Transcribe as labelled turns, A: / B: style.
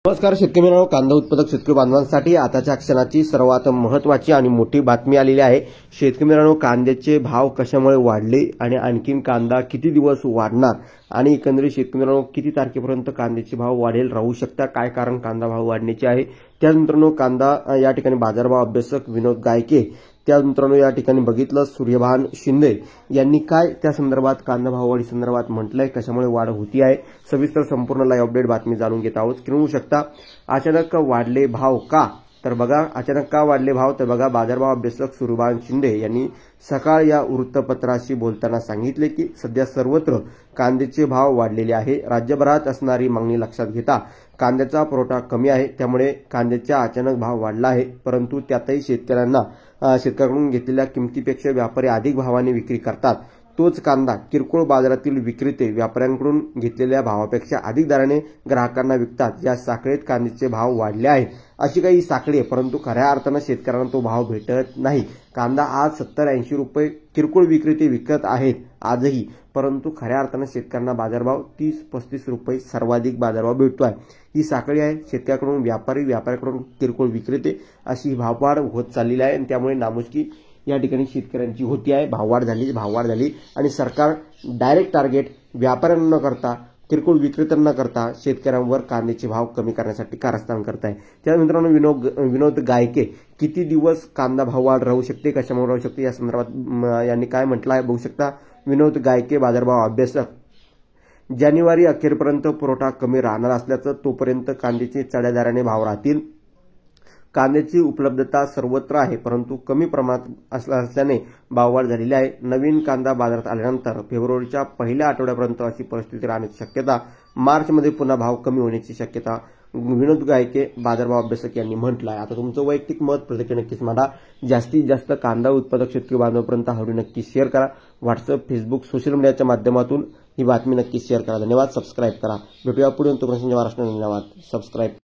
A: नमस्कार शेतकरी मित्रांनो, कांदा उत्पादक शेतकरी बांधवांसाठी आताच्या क्षणाची सर्वात महत्त्वाची आणि मोठी बातमी आलेली आहे। शेतकरी मित्रांनो, कांद्याचे भाव कशामुळे वाढले आणि आणखीन कांदा किती दिवस वाढणार आणि एकंदरीत शेतकरी मित्रांनो किती तारखेपर्यंत कांद्याचे भाव वाढेल राहू शकता, काय कारण कांदा भाव वाढण्याचे आहे। त्याच मित्रांनो, कांदा या ठिकाणी बाजारभाव अभ्यासक विनोद गायके, त्याच मित्रांनो या ठिकाणी बघितलं सूर्यभान शिंदे यांनी काय त्या संदर्भात कांदा भाववाढी संदर्भात म्हटलंय, कशामुळे वाढ होती आहे, सविस्तर संपूर्ण लाईव्ह अपडेट बातमी जाणून घेत आहोत। किंवा शकता अचानक वाढले भाव का, तर बघा अचानक का वाढले भाव, तर बघा बाजारभाव अभ्यासक सूर्यभान शिंदे यांनी सकाळ या वृत्तपत्राशी बोलताना सांगितले की सध्या सर्वत्र कांद्याचे भाव वाढलेले आहे। राज्यभरात असणारी मागणी लक्षात घेता कांद्याचा पुरवठा कमी आहे, त्यामुळे कांद्याचा अचानक भाव वाढला आहे। परंतु त्यातही शेतकऱ्यांकडून घेतलेल्या किमतीपेक्षा व्यापारी अधिक भावाने विक्री करतात। तोच कांदा किरकोळ बाजारातील विक्रेते व्यापाऱ्यांकडून घेतलेल्या भावापेक्षा अधिक दराने ग्राहकांना विकतात। या साखळीत कांद्याचे भाव वाढले आहेत अशी काही साखळी आहे, परंतु खऱ्या अर्थाने शेतकऱ्यांना तो भाव भेटत नाही। कांदा आज 70-80 रुपये किरकोळ विक्रेते विकत आहेत आजही, परंतु खऱ्या अर्थाने शेतकऱ्यांना बाजारभाव 30-35 रुपये सर्वाधिक बाजारभाव भेटतो आहे। ही साखळी आहे, शेतकऱ्याकडून व्यापारी, व्यापाऱ्याकडून किरकोळ विक्रेते अशी भाववाढ होत चाललेली आहे आणि त्यामुळे नामुष्की या ठिकाणी शेतकऱ्यांची होती आहे। भाववाढ झाली आणि सरकार डायरेक्ट टार्गेट व्यापाऱ्यांना न करता किरकोळ विक्रेत्यांना करता शेतकऱ्यांवर कांद्याचे भाव कमी करण्यासाठी कारस्थान करत आहे। त्या मित्रांनो विनोद गायके किती दिवस कांदा भाववाढ राहू शकते, कशामुळे राहू शकते या संदर्भात यांनी काय म्हटलं आहे बघू शकता। विनोद गायके बाजारभाव अभ्यासक, जानेवारी अखेरपर्यंत पुरवठा कमी राहणार असल्याचं, तोपर्यंत कांद्याचे चढ्या दराने भाव राहतील। कांद्याची उपलब्धता सर्वत्र आहे, परंतु कमी प्रमाणात असल्याने भाववाढ झालेली आहे। नवीन कांदा बाजारात आल्यानंतर फेब्रुवारीच्या पहिल्या आठवड्यापर्यंत अशी परिस्थिती राहण्याची शक्यता, मार्चमध्ये पुन्हा भाव कमी होण्याची शक्यता विनोद गायके बाजारभाव अभ्यासक यांनी म्हटलं आहे। आता तुमचं वैयक्तिक मत प्रतिक्रिया नक्कीच मला जास्तीत जास्त कांदा उत्पादक शेतकरी बांधवांपर्यंत हा नक्की शेअर करा। व्हॉट्सअप, फेसबुक, सोशल मीडियाच्या माध्यमातून ही बातमी नक्की शेअर करा। धन्यवाद, सबस्क्राईब करा। भेटूया पुढे, तोपर्यंत महाराष्ट्र धन्यवाद, सबस्क्राईब।